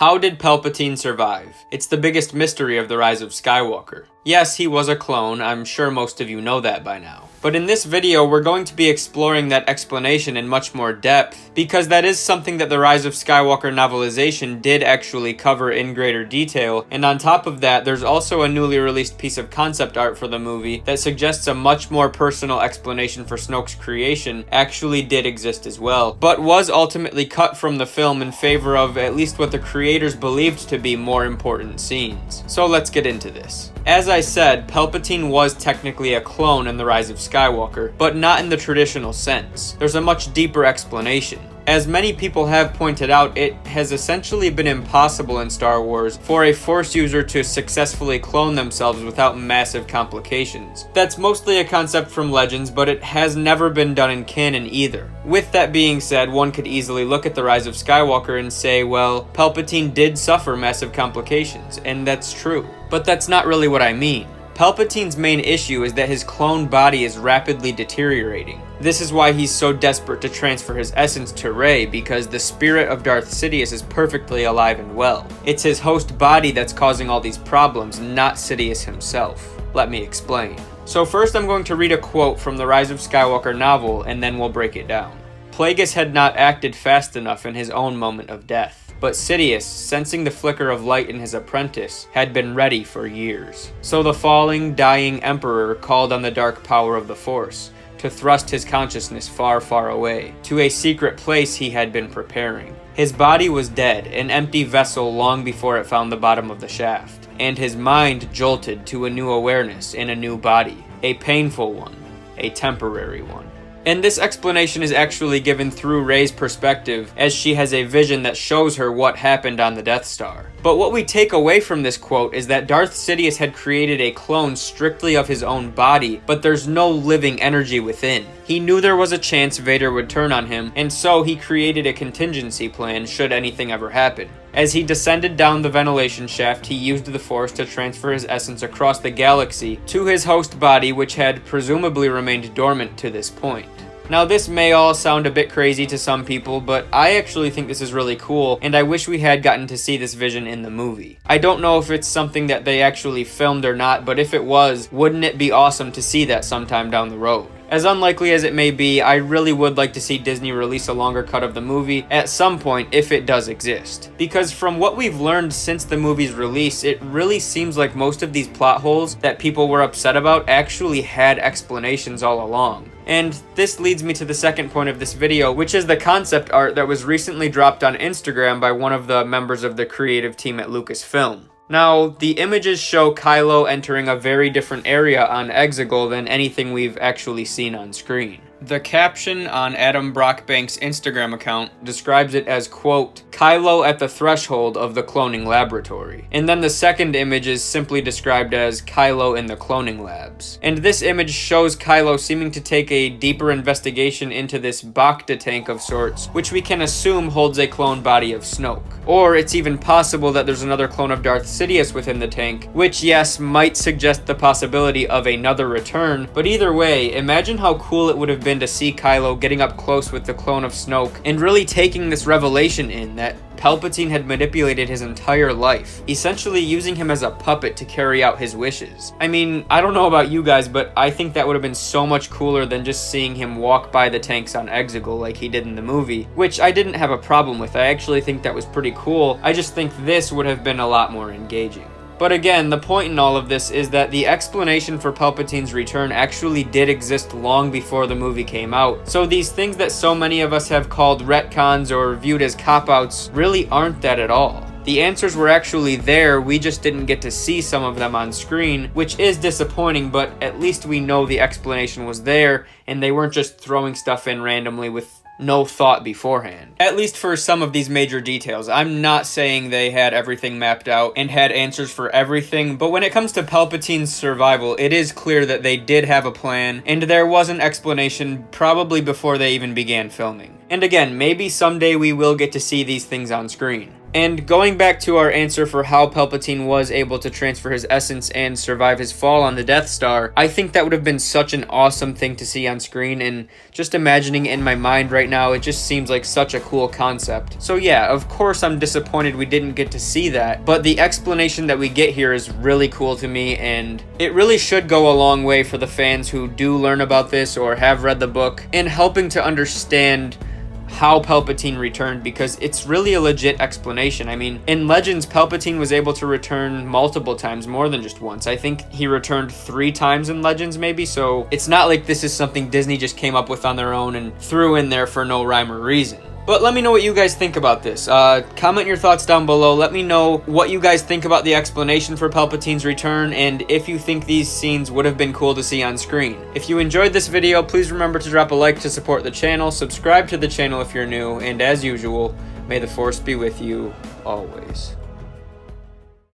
How did Palpatine survive? It's the biggest mystery of the Rise of Skywalker. Yes, he was a clone, I'm sure most of you know that by now. But in this video, we're going to be exploring that explanation in much more depth, because that is something that the Rise of Skywalker novelization did actually cover in greater detail, and on top of that, there's also a newly released piece of concept art for the movie that suggests a much more personal explanation for Snoke's creation actually did exist as well, but was ultimately cut from the film in favor of at least what the creators believed to be more important scenes. So let's get into this. As I said, Palpatine was technically a clone in the Rise of Skywalker, but not in the traditional sense. There's a much deeper explanation. As many people have pointed out, it has essentially been impossible in Star Wars for a Force user to successfully clone themselves without massive complications. That's mostly a concept from Legends, but it has never been done in canon either. With that being said, one could easily look at the Rise of Skywalker and say, well, Palpatine did suffer massive complications, and that's true. But that's not really what I mean. Palpatine's main issue is that his clone body is rapidly deteriorating. This is why he's so desperate to transfer his essence to Rey, because the spirit of Darth Sidious is perfectly alive and well. It's his host body that's causing all these problems, not Sidious himself. Let me explain. So first I'm going to read a quote from the Rise of Skywalker novel, and then we'll break it down. Plagueis had not acted fast enough in his own moment of death. But Sidious, sensing the flicker of light in his apprentice, had been ready for years. So the falling, dying Emperor called on the dark power of the Force to thrust his consciousness far, far away, to a secret place he had been preparing. His body was dead, an empty vessel long before it found the bottom of the shaft, and his mind jolted to a new awareness in a new body, a painful one, a temporary one. And this explanation is actually given through Rey's perspective, as she has a vision that shows her what happened on the Death Star. But what we take away from this quote is that Darth Sidious had created a clone strictly of his own body, but there's no living energy within. He knew there was a chance Vader would turn on him, and so he created a contingency plan should anything ever happen. As he descended down the ventilation shaft, he used the Force to transfer his essence across the galaxy to his host body, which had presumably remained dormant to this point. Now this may all sound a bit crazy to some people, but I actually think this is really cool, and I wish we had gotten to see this vision in the movie. I don't know if it's something that they actually filmed or not, but if it was, wouldn't it be awesome to see that sometime down the road? As unlikely as it may be, I really would like to see Disney release a longer cut of the movie at some point if it does exist. Because from what we've learned since the movie's release, it really seems like most of these plot holes that people were upset about actually had explanations all along. And this leads me to the second point of this video, which is the concept art that was recently dropped on Instagram by one of the members of the creative team at Lucasfilm. Now, the images show Kylo entering a very different area on Exegol than anything we've actually seen on screen. The caption on Adam Brockbank's Instagram account describes it as, quote, Kylo at the threshold of the cloning laboratory. And then the second image is simply described as Kylo in the cloning labs. And this image shows Kylo seeming to take a deeper investigation into this Bacta tank of sorts, which we can assume holds a clone body of Snoke. Or it's even possible that there's another clone of Darth Sidious within the tank, which yes, might suggest the possibility of another return, but either way, imagine how cool it would have been to see Kylo getting up close with the clone of Snoke and really taking this revelation in that Palpatine had manipulated his entire life, essentially using him as a puppet to carry out his wishes. I mean, I don't know about you guys, but I think that would have been so much cooler than just seeing him walk by the tanks on Exegol like he did in the movie, which I didn't have a problem with. I actually think that was pretty cool. I just think this would have been a lot more engaging. But again, the point in all of this is that the explanation for Palpatine's return actually did exist long before the movie came out, so these things that so many of us have called retcons or viewed as cop-outs really aren't that at all. The answers were actually there, we just didn't get to see some of them on screen, which is disappointing, but at least we know the explanation was there, and they weren't just throwing stuff in randomly with no thought beforehand. At least for some of these major details. I'm not saying they had everything mapped out and had answers for everything, but when it comes to Palpatine's survival, it is clear that they did have a plan, and there was an explanation probably before they even began filming. And again, maybe someday we will get to see these things on screen. And going back to our answer for how Palpatine was able to transfer his essence and survive his fall on the Death Star, I think that would have been such an awesome thing to see on screen, and just imagining it in my mind right now, it just seems like such a cool concept. So yeah, of course I'm disappointed we didn't get to see that, but the explanation that we get here is really cool to me, and it really should go a long way for the fans who do learn about this or have read the book in helping to understand how Palpatine returned, because it's really a legit explanation. I mean, in Legends, Palpatine was able to return multiple times, more than just once. I think he returned 3 times in Legends maybe, so it's not like this is something Disney just came up with on their own and threw in there for no rhyme or reason. But let me know what you guys think about this. Comment your thoughts down below. Let me know what you guys think about the explanation for Palpatine's return, and if you think these scenes would have been cool to see on screen. If you enjoyed this video, please remember to drop a like to support the channel, subscribe to the channel if you're new, and as usual, may the Force be with you always.